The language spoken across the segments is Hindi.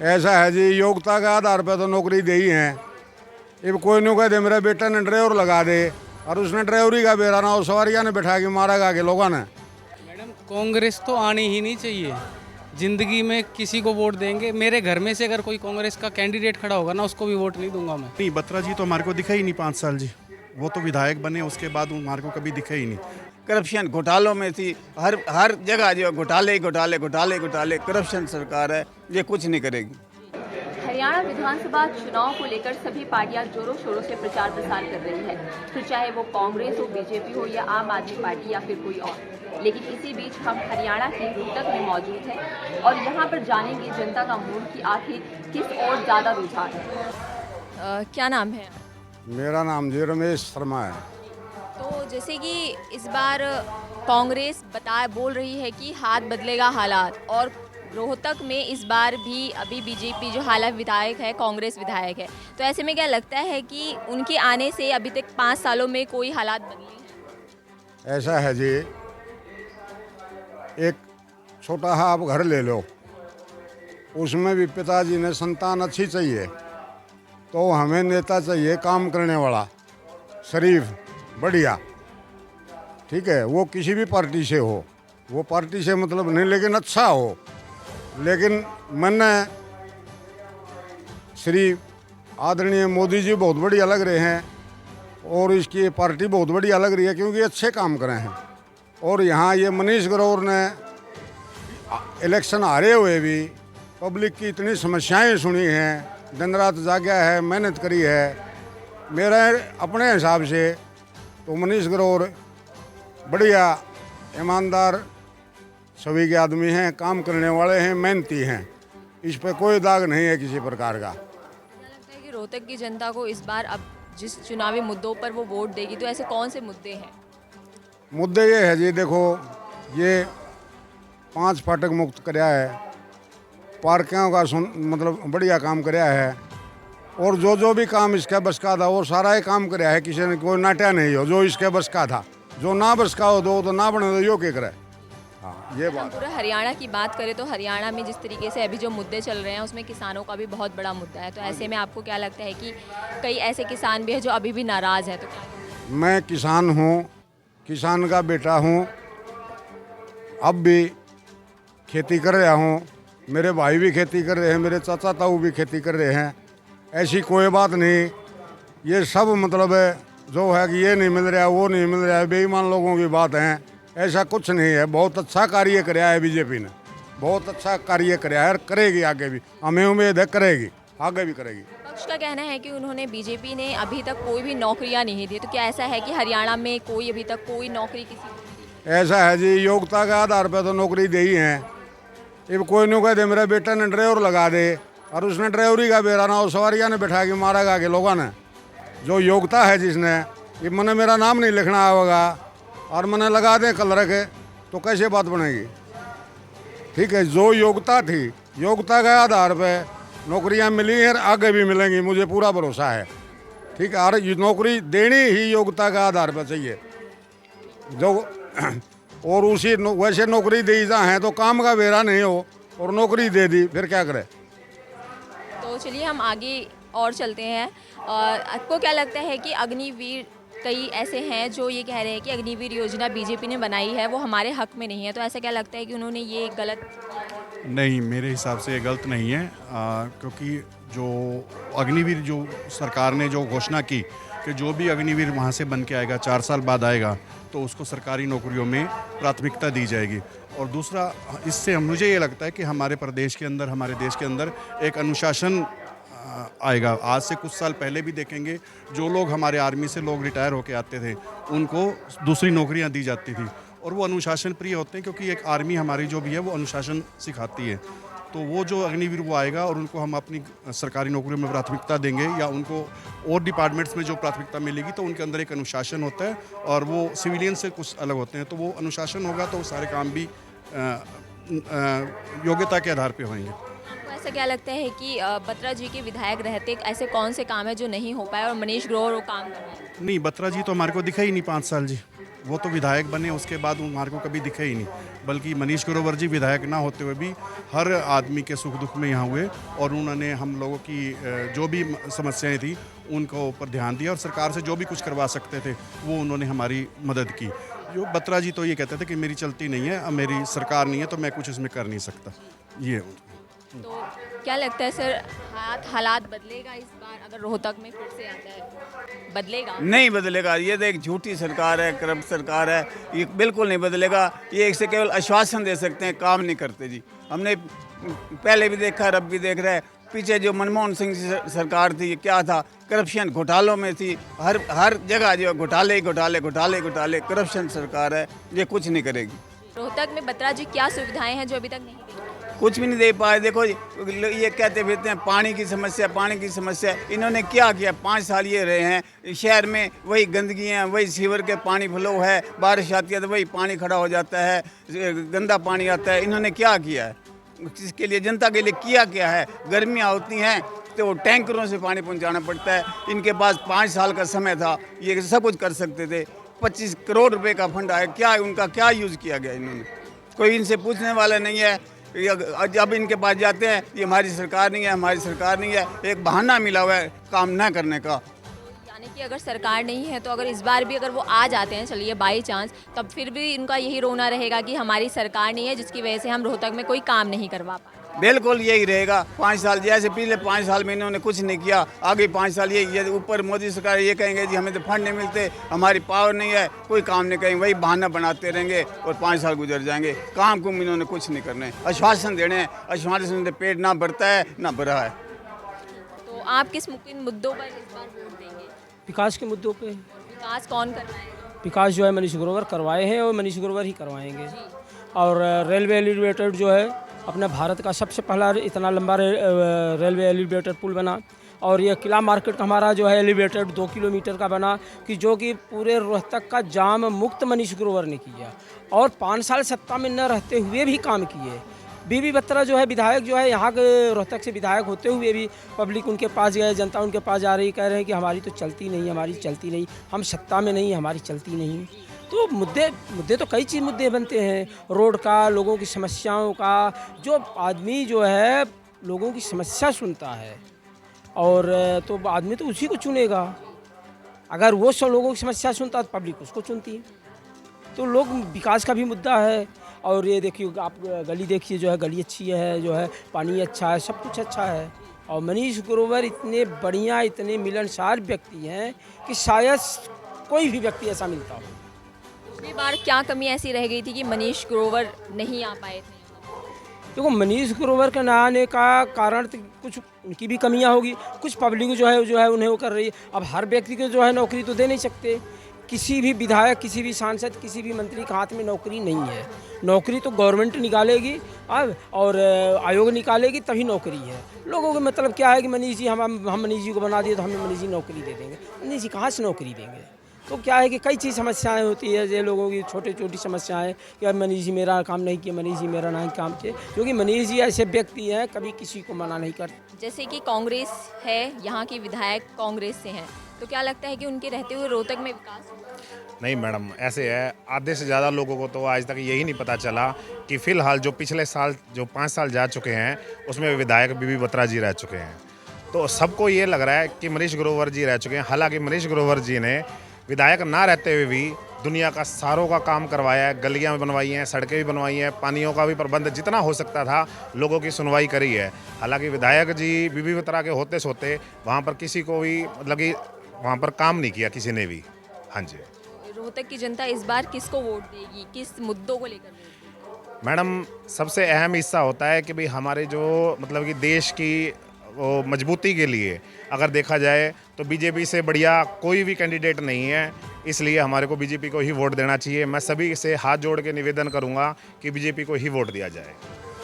ऐसा है जी, योग्यता के आधार पर तो नौकरी दे ही है। अब कोई नहीं कह दे मेरा बेटा ने ड्राइवर लगा दे और उसने ड्राइवरी का बेरा ना हो, सवारियाँ ने बैठा के मारेगा के लोगों ने। मैडम कांग्रेस तो आनी ही नहीं चाहिए। जिंदगी में किसी को वोट देंगे, मेरे घर में से अगर कोई कांग्रेस का कैंडिडेट खड़ा होगा ना, उसको भी वोट नहीं दूंगा मैं। नहीं, बत्रा जी तो हमारे को दिखा ही नहीं 5 साल जी। वो तो विधायक बने, उसके बाद हमारे को कभी दिखा ही नहीं। करप्शन घोटालों में थी, हर जगह जो घोटाले घोटाले घोटाले घोटाले, करप्शन सरकार है, ये कुछ नहीं करेगी। हरियाणा विधानसभा चुनाव को लेकर सभी पार्टियां जोरों शोरों से प्रचार प्रसार कर रही है, फिर चाहे वो कांग्रेस हो, बीजेपी हो या आम आदमी पार्टी या फिर कोई और। लेकिन इसी बीच हम हरियाणा के रोहतक में मौजूद हैं और यहाँ पर जानेंगे जनता का मूड कि आखिर किस ओर ज़्यादा रुझान है। क्या नाम है? मेरा नाम जी रमेश शर्मा है। तो जैसे कि इस बार कांग्रेस बोल रही है कि हाथ बदलेगा हालात, और रोहतक में इस बार भी अभी बीजेपी जो हाल विधायक है कांग्रेस विधायक है, तो ऐसे में क्या लगता है कि उनके आने से अभी तक 5 सालों में कोई हालात बदले? ऐसा है जी, एक छोटा सा आप घर ले लो, उसमें भी पिताजी ने संतान अच्छी चाहिए, तो हमें नेता चाहिए काम करने वाला, शरीफ, बढ़िया, ठीक है। वो किसी भी पार्टी से हो, वो पार्टी से मतलब नहीं, लेकिन अच्छा हो। लेकिन मैंने श्री आदरणीय मोदी जी बहुत बढ़िया लग रहे हैं और इसकी पार्टी बहुत बढ़िया लग रही है, क्योंकि अच्छे काम करे हैं। और यहाँ ये मनीष ग्रोवर ने इलेक्शन हारे हुए भी पब्लिक की इतनी समस्याएं सुनी हैं, दिन रात जागा है, मेहनत करी है। मेरे अपने हिसाब से तो मनीष ग्रोवर बढ़िया, ईमानदार सभी के आदमी हैं, काम करने वाले हैं, मेहनती हैं, इस पे कोई दाग नहीं है किसी प्रकार का। मुझे लगता है कि रोहतक की जनता को इस बार अब जिस चुनावी मुद्दों पर वो वोट देगी, तो ऐसे कौन से मुद्दे हैं? मुद्दे ये है जी, देखो ये 5 फाटक मुक्त कराया है, पार्कों का मतलब बढ़िया काम कराया है, और जो भी काम इसके बस का था वो सारा ही काम कराया है। किसी ने कोई नाट्या नहीं हो, जो इसके बस का था, जो ना बस का हो तो ना बने तो यो के करे। हाँ, ये हम बात। पूरा हरियाणा की बात करें तो हरियाणा में जिस तरीके से अभी जो मुद्दे चल रहे हैं उसमें किसानों का भी बहुत बड़ा मुद्दा है, तो ऐसे में आपको क्या लगता है कि कई ऐसे किसान भी हैं जो अभी भी नाराज़ हैं, तो क्या? मैं किसान हूँ, किसान का बेटा हूँ, अब भी खेती कर रहा हूँ, मेरे भाई भी खेती कर रहे हैं, मेरे चाचा ताऊ भी खेती कर रहे हैं। ऐसी कोई बात नहीं, ये सब मतलब है जो है कि ये नहीं मिल रहा, वो नहीं मिल रहा है, बेईमान लोगों की बात है, ऐसा कुछ नहीं है। बहुत अच्छा कार्य कराया है बीजेपी ने, बहुत अच्छा कार्य कराया है, करेगी आगे भी, हमें उम्मीद है करेगी, आगे भी करेगी। विपक्ष का कहना है कि उन्होंने बीजेपी ने अभी तक कोई भी नौकरियां नहीं दी, तो क्या ऐसा है कि हरियाणा में कोई अभी तक कोई नौकरी किसी को नहीं दी? ऐसा है जी, योग्यता के आधार पर तो नौकरी दे ही है। अब कोई नहीं कह दे मेरा बेटा ने ड्राइवर लगा दे और उसने ड्राइवरी का बेरा ना हो, सवारियाँ ने बैठा के मारेगा के लोगों ने। जो योग्यता है जिसने, ये मैंने मेरा नाम नहीं लिखना होगा और मैंने लगा दें कलर के, तो कैसे बात बनेगी? ठीक है, जो योग्यता थी, योग्यता के आधार पर नौकरियां मिली हैं, आगे भी मिलेंगी, मुझे पूरा भरोसा है। ठीक है, और ये नौकरी देनी ही योग्यता के आधार पर चाहिए जो, और उसी वैसे नौकरी दी जाए तो काम का बेरा नहीं हो और नौकरी दे दी, फिर क्या करें? तो चलिए हम आगे और चलते हैं। आपको क्या लगता है कि अग्निवीर, कई ऐसे हैं जो ये कह रहे हैं कि अग्निवीर योजना बीजेपी ने बनाई है वो हमारे हक में नहीं है, तो ऐसा क्या लगता है कि उन्होंने ये गलत? नहीं, मेरे हिसाब से ये गलत नहीं है, क्योंकि जो अग्निवीर जो सरकार ने जो घोषणा की कि जो भी अग्निवीर वहाँ से बन के आएगा 4 साल बाद आएगा तो उसको सरकारी नौकरियों में प्राथमिकता दी जाएगी। और दूसरा, इससे मुझे ये लगता है कि हमारे प्रदेश के अंदर, हमारे देश के अंदर एक अनुशासन आएगा। आज से कुछ साल पहले भी देखेंगे, जो लोग हमारे आर्मी से लोग रिटायर होके आते थे उनको दूसरी नौकरियां दी जाती थी और वो अनुशासन प्रिय होते हैं, क्योंकि एक आर्मी हमारी जो भी है वो अनुशासन सिखाती है। तो वो जो अग्निवीर वो आएगा और उनको हम अपनी सरकारी नौकरियों में प्राथमिकता देंगे या उनको और डिपार्टमेंट्स में जो प्राथमिकता मिलेगी तो उनके अंदर एक अनुशासन होता है और वो सिविलियन से कुछ अलग होते हैं। तो वो अनुशासन होगा तो सारे काम भी योग्यता के आधार पर होंगे। आपको ऐसा क्या लगता है कि बत्रा जी के विधायक रहते ऐसे कौन से काम है जो नहीं हो पाए और मनीष ग्रोवर वो काम कर रहे हैं? नहीं, बत्रा जी तो हमारे को दिखा ही नहीं 5 साल जी। वो तो विधायक बने, उसके बाद हमारे को कभी दिखे ही नहीं। बल्कि मनीष ग्रोवर जी विधायक ना होते हुए भी हर आदमी के सुख दुख में यहाँ हुए और उन्होंने हम लोगों की जो भी समस्याएं थी उनको ऊपर ध्यान दिया और सरकार से जो भी कुछ करवा सकते थे वो उन्होंने हमारी मदद की। जो बत्रा जी तो ये कहते थे कि मेरी चलती नहीं है, अब मेरी सरकार नहीं है तो मैं कुछ इसमें कर नहीं सकता। ये तो क्या लगता है सर, हालात बदलेगा इस बार अगर रोहतक में फिर से आता है? बदलेगा? नहीं बदलेगा। ये तो एक झूठी सरकार है, करप्ट सरकार है, ये बिल्कुल नहीं बदलेगा। ये एक से केवल आश्वासन दे सकते हैं, काम नहीं करते जी। हमने पहले भी देखा, अब भी देख रहे हैं। पीछे जो मनमोहन सिंह सरकार थी, ये क्या था, करप्शन घोटालों में थी। हर जगह जो घोटाले ही घोटाले घोटाले घोटाले, करप्शन सरकार है, ये कुछ नहीं करेगी। रोहतक में बत्रा जी क्या सुविधाएं हैं जो अभी तक नहीं दी? कुछ भी नहीं दे पाए। देखो ये कहते फिरते हैं पानी की समस्या, पानी की समस्या। इन्होंने क्या किया? 5 साल ये रहे हैं शहर में, वही गंदगी है, वही सीवर के पानी फ्लो है, बारिश आती है तो वही पानी खड़ा हो जाता है, गंदा पानी आता है। इन्होंने क्या किया है इसके लिए, जनता के लिए किया क्या है? गर्मियाँ होती हैं तो वो टैंकरों से पानी पहुँचाना पड़ता है। इनके पास 5 साल का समय था, ये सब कुछ कर सकते थे। 25 करोड़ रुपए का फंड आया, क्या उनका क्या यूज़ किया गया? इन्होंने कोई इनसे पूछने वाला नहीं है। जब इनके पास जाते हैं ये हमारी सरकार नहीं है, हमारी सरकार नहीं है, एक बहाना मिला हुआ है काम ना करने का। यानी कि अगर सरकार नहीं है तो अगर इस बार भी अगर वो आ जाते हैं, चलिए बाई चांस, तब फिर भी इनका यही रोना रहेगा कि हमारी सरकार नहीं है जिसकी वजह से हम रोहतक में कोई काम नहीं करवा पाए। बिल्कुल यही रहेगा। 5 साल जैसे पिछले 5 साल में इन्होंने कुछ नहीं किया, आगे 5 साल ये ऊपर मोदी सरकार ये कहेंगे जी हमें तो फंड नहीं मिलते, हमारी पावर नहीं है, कोई काम नहीं करेंगे, वही बहाना बनाते रहेंगे और 5 साल गुजर जाएंगे। काम कुम इन्होंने कुछ नहीं करने, आश्वासन देने हैं, आश्वासन से पेट ना भरता है ना भरा है। तो आप किस मुख्य मुद्दों पर इस बार वोट देंगे? विकास के मुद्दों पे विकास कौन कर रहा है? विकास जो है मनीष ग्रोवर करवाए हैं और मनीष ग्रोवर ही करवाएंगे। और रेलवे एलिवेटेड जो है अपने भारत का सबसे पहला इतना लंबा रेलवे एलिवेटेड पुल बना और ये किला मार्केट का हमारा जो है एलिवेटेड 2 किलोमीटर का बना कि जो कि पूरे रोहतक का जाम मुक्त मनीष ग्रोवर ने किया और 5 साल सत्ता में न रहते हुए भी काम किए। बीबी बत्रा जो है विधायक जो है यहाँ के रोहतक से विधायक होते हुए भी पब्लिक उनके पास गए, जनता उनके पास जा रही, कह रहे हैं कि हमारी तो चलती नहीं, हमारी चलती नहीं, हम सत्ता में नहीं, हमारी चलती नहीं। तो मुद्दे तो कई चीज़ मुद्दे बनते हैं, रोड का, लोगों की समस्याओं का। जो आदमी जो है लोगों की समस्या सुनता है और तो आदमी तो उसी को चुनेगा। अगर वो सब लोगों की समस्या सुनता है तो पब्लिक उसको चुनती है। तो लोग विकास का भी मुद्दा है। और ये देखिए आप गली देखिए, जो है गली अच्छी है, जो है पानी अच्छा है, सब कुछ अच्छा है। और मनीष ग्रोवर इतने बढ़िया, इतने मिलनसार व्यक्ति हैं कि शायद कोई भी व्यक्ति ऐसा मिलता हो। पिछली बार क्या कमी ऐसी रह गई थी कि मनीष ग्रोवर नहीं आ पाए थे? देखो मनीष ग्रोवर के ना आने का कारण तो कुछ उनकी भी कमियां होगी, कुछ पब्लिक जो है उन्हें वो कर रही है। अब हर व्यक्ति को जो है नौकरी तो दे नहीं सकते। किसी भी विधायक, किसी भी सांसद, किसी भी मंत्री के हाथ में नौकरी नहीं है। नौकरी तो गवर्नमेंट निकालेगी और आयोग निकालेगी तभी नौकरी है। लोगों का मतलब क्या है कि मनीष जी हम मनीष जी को बना दिए तो हमें मनीष जी नौकरी दे देंगे। मनीष जी कहाँ से नौकरी देंगे? तो क्या है कि कई चीज़ समस्याएं होती है, जो लोगों की छोटी छोटी समस्याएं कि अब मनीष जी मेरा काम नहीं किया, मनीष जी मेरा नहीं काम किया, क्योंकि मनीष जी ऐसे व्यक्ति हैं कभी किसी को मना नहीं करते। जैसे कि कांग्रेस है, यहाँ की विधायक कांग्रेस से हैं, तो क्या लगता है कि उनके रहते हुए रोहतक में विकास होगा? नहीं मैडम, ऐसे है, आधे से ज़्यादा लोगों को तो आज तक यही नहीं पता चला कि फ़िलहाल जो पिछले साल जो 5 साल जा चुके हैं उसमें विधायक बीबी बत्रा जी रह चुके हैं। तो सबको ये लग रहा है कि मनीष ग्रोवर जी रह चुके हैं। हालांकि मनीष ग्रोवर जी ने विधायक ना रहते हुए भी दुनिया का सारों का काम करवाया है, गलियाँ भी बनवाई हैं, सड़कें भी बनवाई हैं, पानियों का भी प्रबंध जितना हो सकता था लोगों की सुनवाई करी है। हालांकि विधायक जी बीबी बत्रा के होते सोते वहाँ पर किसी को भी मतलब कि वहाँ पर काम नहीं किया किसी ने भी। हाँ जी। रोहतक की जनता इस बार किसको वोट देगी, किस मुद्दों को लेकर वोट देगी? मैडम, सबसे अहम हिस्सा होता है कि भाई हमारे जो मतलब कि देश की वो मजबूती के लिए अगर देखा जाए तो बीजेपी से बढ़िया कोई भी कैंडिडेट नहीं है, इसलिए हमारे को बीजेपी को ही वोट देना चाहिए। मैं सभी से हाथ जोड़ के निवेदन करूंगा कि बीजेपी को ही वोट दिया जाए।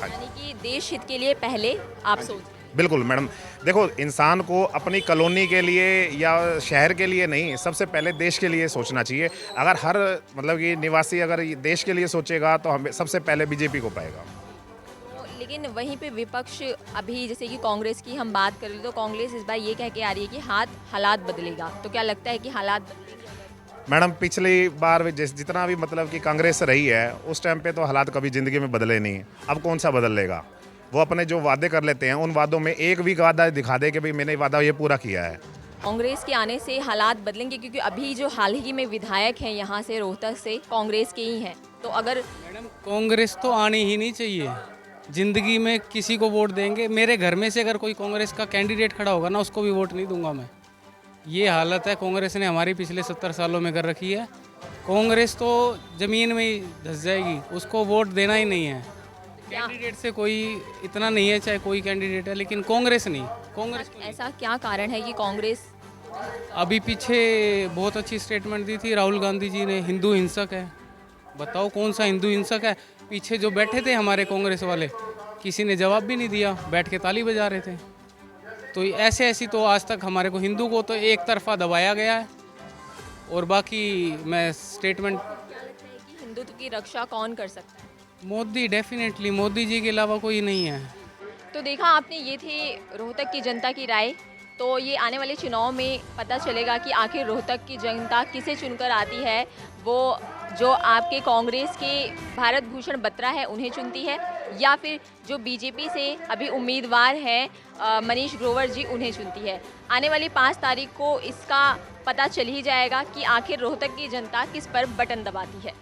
यानी कि देश हित के लिए पहले आप सोच। बिल्कुल मैडम, देखो इंसान को अपनी कॉलोनी के लिए या शहर के लिए नहीं, सबसे पहले देश के लिए सोचना चाहिए। अगर हर मतलब कि निवासी अगर देश के लिए सोचेगा तो हमें सबसे पहले बीजेपी को पाएगा। लेकिन वहीं पे विपक्ष अभी जैसे कि कांग्रेस की हम बात करें तो कांग्रेस इस बार ये कह के आ रही है कि हालात बदलेगा, तो क्या लगता है कि हालात बदलेंगे? मैडम पिछली बार जितना भी मतलब कि कांग्रेस रही है उस टाइम पे तो हालात कभी ज़िंदगी में बदले नहीं। अब कौन सा बदल लेगा? वो अपने जो वादे कर लेते हैं उन वादों में एक भी वादा दिखा दे कि भाई मैंने वादा ये पूरा किया है। कांग्रेस के आने से हालात बदलेंगे, क्योंकि अभी जो हाल ही में विधायक हैं यहाँ से रोहतक से कांग्रेस के ही हैं, तो अगर मैडम कांग्रेस तो आनी ही नहीं चाहिए। ज़िंदगी में किसी को वोट देंगे, मेरे घर में से अगर कोई कांग्रेस का कैंडिडेट खड़ा होगा ना उसको भी वोट नहीं दूंगा मैं। ये हालत है कांग्रेस ने हमारी पिछले 70 सालों में कर रखी है। कांग्रेस तो ज़मीन में ही धंस जाएगी, उसको वोट देना ही नहीं है। कैंडिडेट से कोई इतना नहीं है, चाहे कोई कैंडिडेट है, लेकिन कांग्रेस नहीं। कांग्रेस ऐसा क्या कारण है कि कांग्रेस अभी पीछे बहुत अच्छी स्टेटमेंट दी थी राहुल गांधी जी ने, हिंदू हिंसक है। बताओ कौन सा हिंदू हिंसक है? पीछे जो बैठे थे हमारे कांग्रेस वाले, किसी ने जवाब भी नहीं दिया, बैठ के ताली बजा रहे थे। तो ऐसी तो आज तक हमारे को हिंदू को तो एक तरफा दबाया गया है, और बाकी मैं स्टेटमेंट कि हिंदुत्व की रक्षा कौन कर सकता है? मोदी, डेफिनेटली मोदी जी के अलावा कोई नहीं है। तो देखा आपने, ये थी रोहतक की जनता की राय। तो ये आने वाले चुनाव में पता चलेगा कि आखिर रोहतक की जनता किसे चुनकर आती है। वो जो आपके कांग्रेस के भारत भूषण बत्रा है उन्हें चुनती है, या फिर जो बीजेपी से अभी उम्मीदवार हैं मनीष ग्रोवर जी, उन्हें चुनती है। आने वाली 5 तारीख को इसका पता चल ही जाएगा कि आखिर रोहतक की जनता किस पर बटन दबाती है।